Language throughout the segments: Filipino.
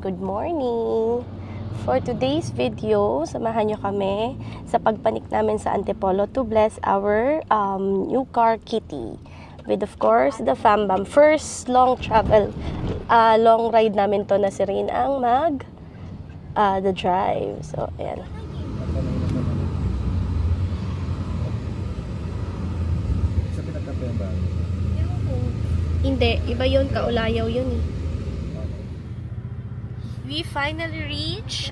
good morning! For today's video, samahan nyo kami sa pagpanik namin sa Antipolo to bless our new car, Kitty. With of course, the FamBam. First long travel, long ride namin to na si Rin ang the drive. So, ayan. Hindi, iba yun, Kaulayaw yun eh. We finally reach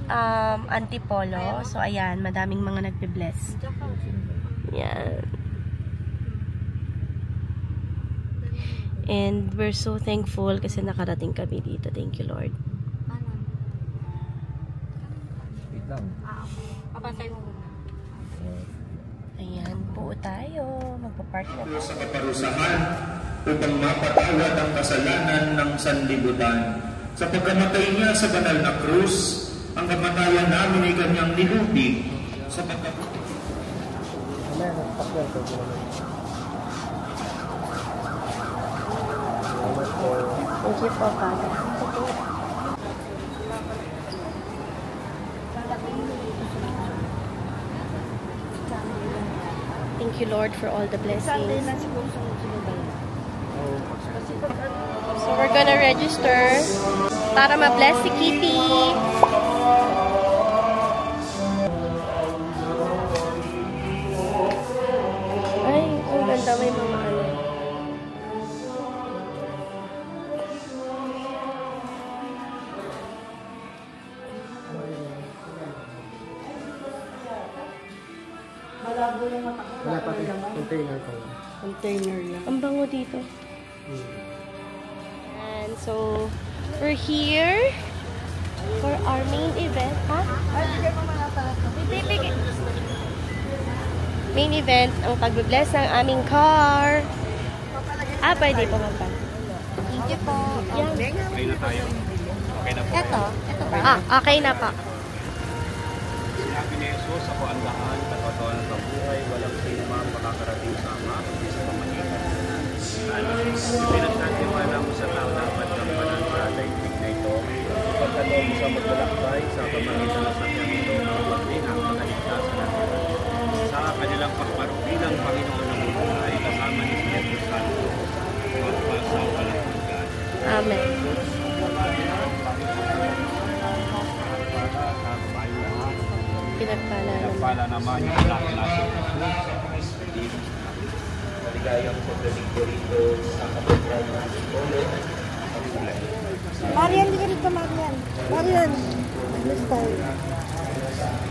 Antipolo. So ayan, madaming mga nagbe-bless. Yan. And we're so thankful kasi nakarating kami dito. Thank you, Lord. Wait lang. Ayan, buo tayo. Magpa-park na tayo. Sa kaparusahan upang mapatawad ang kasalanan ng sanlibutan. Sa pagkamatay niya sa banal na krus, ang kamatayan namin ay kanyang nilubig sa pagkamatay. Thank you po, Father. Thank you, Lord, for all the blessings. So we're gonna register para ma-bless si Kitty. Ay, ang ganda, may mga ano. Wala pa container ko. Container lang. Ang bango dito. And so, we're here for our main event. Ha? Main event, ang pag-bless ng aming car. Pwede pa man pa. Thank you po. Yan. Okay na tayo. Okay na po. Ito ba? Okay na pa. Sinabi ni Jesus, ako ang daan, katotohanan ng buhay, walang sino man makakarating sa Ama, kundi sa pamagitan. Pinagsantiwala mo sa tao na pagkampanan sa daigdig na ito, pagkaloob mo sa maglalakbay sa pamagitan ng sakyang ito, ang magding ang pagkaligtasan natin. Sa kanilang pagparubilang Panginoon ng buhay, kasama ni Espiritu Santo, magpasa walang hanggan. Amen. Pinagpala naman. Pinagpala naman yung anak natin. Maligayang pagdating ko rito sa kapatid ng Antipolo. Marian, hindi ka rito, Marian. Marian. This time.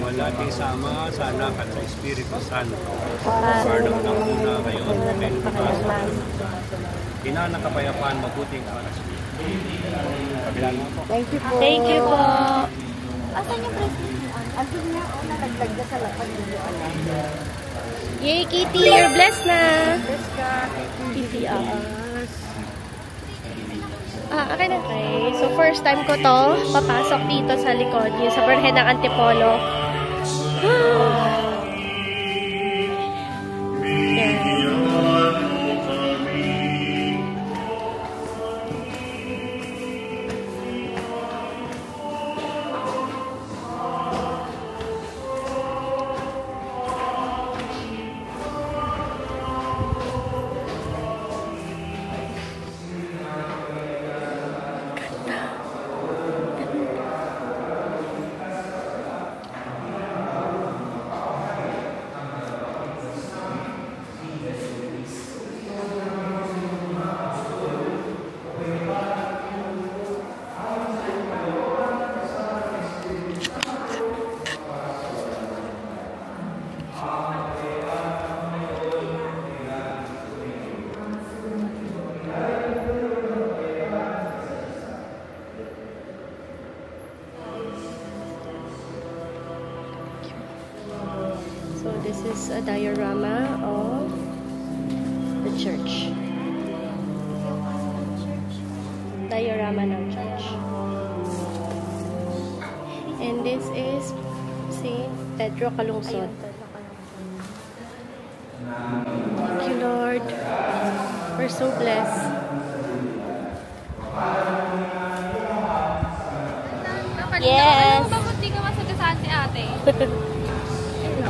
Wala din sa Ama, sa Anak at sa Espiritu Santo. Parang ng una kayo ang moment pagkasa. Kinanang kapayapaan, mabuting para sa iyo. Kabilang po. Thank you po. Thank you po. Asan yung president? Andun na, nalaglag na sa lapad dito. Yay, Kitty! You're blessed na! Bless ka. Kitty, okay na. Okay. So, first time ko to papasok dito sa likod, yung sa Birhen ng Antipolo. Yan. So this is a diorama of the church. Diorama ng church. And this is si Pedro Calungsod. Thank you, Lord. We're so blessed. Yes. Bakit di ka masagasaan si ate?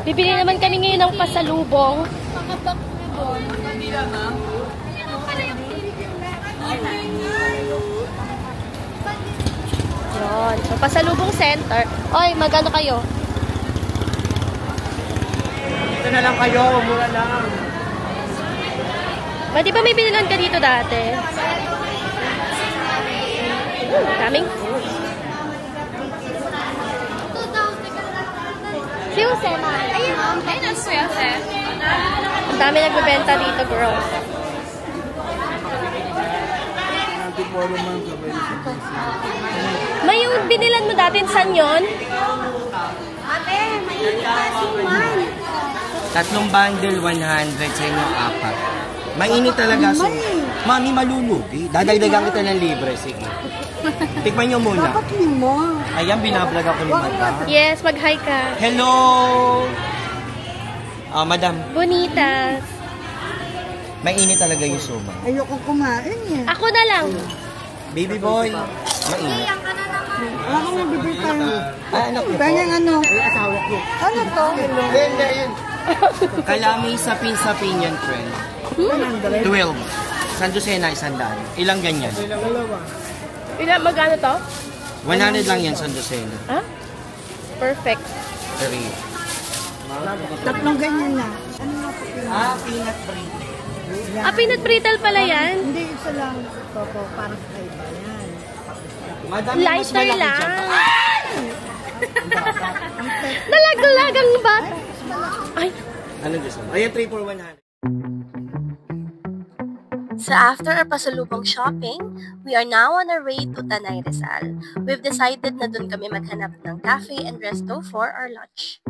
Bibili naman kami ngayon ng pasalubong. Makabak na doon. Ano pala yung Yun. So, pasalubong center. Oy, magano kayo? Dito na lang kayo, mura lang. Ba, di ba may binilan ka dito dati? Daming food. Si Jose, ma. Ayun, ayun ang swerte. Ang dami nagbebenta dito, girls. May yung binilan mo dati, saan yun? Ate, may man. Tatlong bundle, 100 sa inyo, 4. Mainit talaga. So, mami, malulugi. Dadagdagan kita ng libre. Sige. Tikman nyo muna. Dapat 5. Ayan, binablog ako ni madam. Yes, mag-hi ka. Hello! Madam, Bonitas. mainit talaga yung suma. Ayoko kumain eh. Ako na lang. Baby boy, mainit. Wala kang nabibig tayo. Anak niyo po. Ganyan ano? Ano to? Kalami sapin-sapin yan, friend. 12. San Lucena, 100. Ilang ganyan? Ilan, magano to? 100 lang yan, San Lucena. Ha? Perfect. 3. Tatlong ganyan na. Peanut brittle. Ah, peanut brittle pala yan? Hindi, isa lang. Toto, parang kaiba yan. Madam, Lighter lang. Nalaglagang ba? Ay, Ano gusto mo? Ayan, 3 for 100. So after our pasalubong shopping, we are now on our way to Tanay Rizal. We've decided na dun kami maghanap ng cafe and resto for our lunch.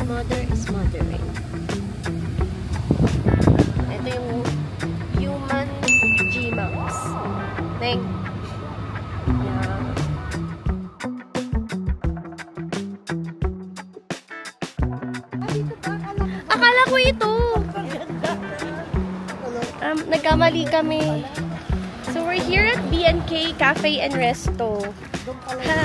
Mother is mothering. Ito yung human G-Mouse. Thank Akala ko ito. Nagkamali kami. So we're here at B&K Cafe and Resto. Ha.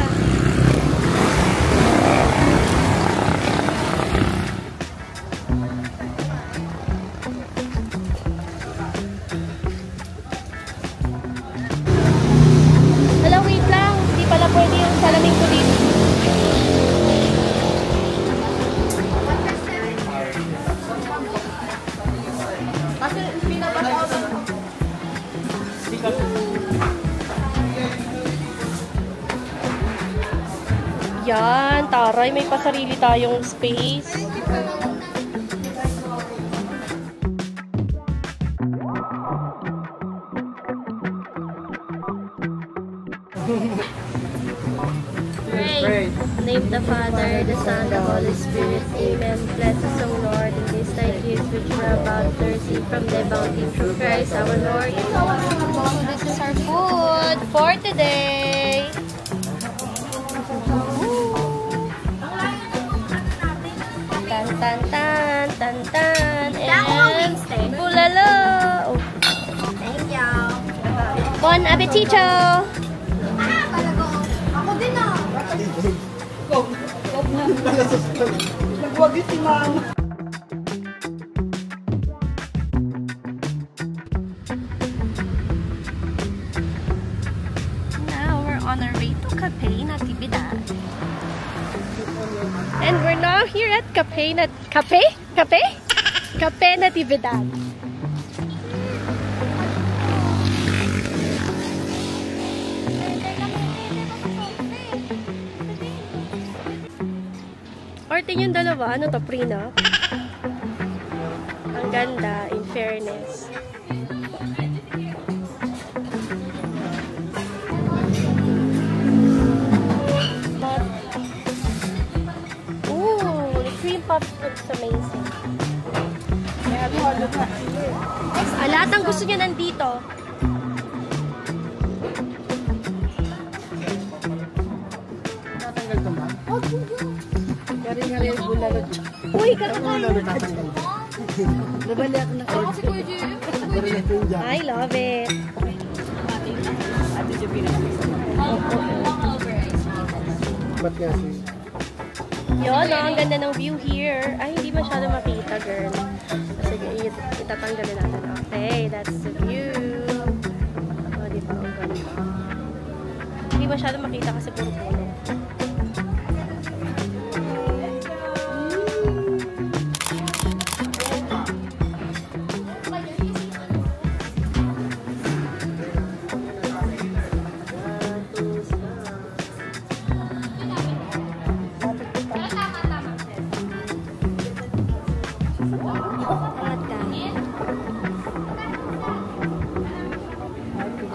Hala, wait lang. Hindi pala pwede yung salamin ko dito. Yan, taray, may pasarili tayong space. Pray. Name the Father, the Son, the Holy Spirit. Amen. Bless us, O Lord, in these 9 years which we're about to receive from thy bounty through Christ our Lord. This is our food for today. Tan tan tan tan tan and bulalo. Oh. Thank you. Bon appetito. Ako din ah. Nagwagi si mama. Now we're on our way to Cafe Natividad. And we're now here at Cafe Natividad. Orting yung dalawa, ano to, prenup? Ang ganda, in fairness. Ooh, the cream puffs looks amazing. Lahat ang gusto niya nandito. Natanggal ka ba? Kari-kari Uy, kakakain. Nabali ako na. Ako si Kuya Jim. I love it. Ba't nga si... Yun, no, ang ganda ng view here. Ay, hindi masyado makita, girl. Sige, itatanggalin natin. Okay, that's the view. O, di ba? Ang ganda. Hindi masyado makita kasi puro puno.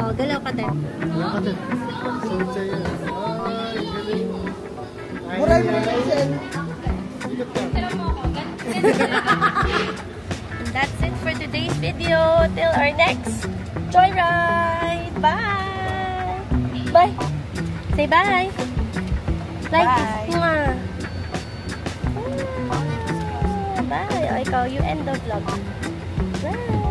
Oh, galaw ka din. Muray mo na yan. And that's it for today's video. Till our next joyride. Bye! Bye! Say bye! Like this. Mwah. Bye! O, ikaw, you end the vlog. Bye!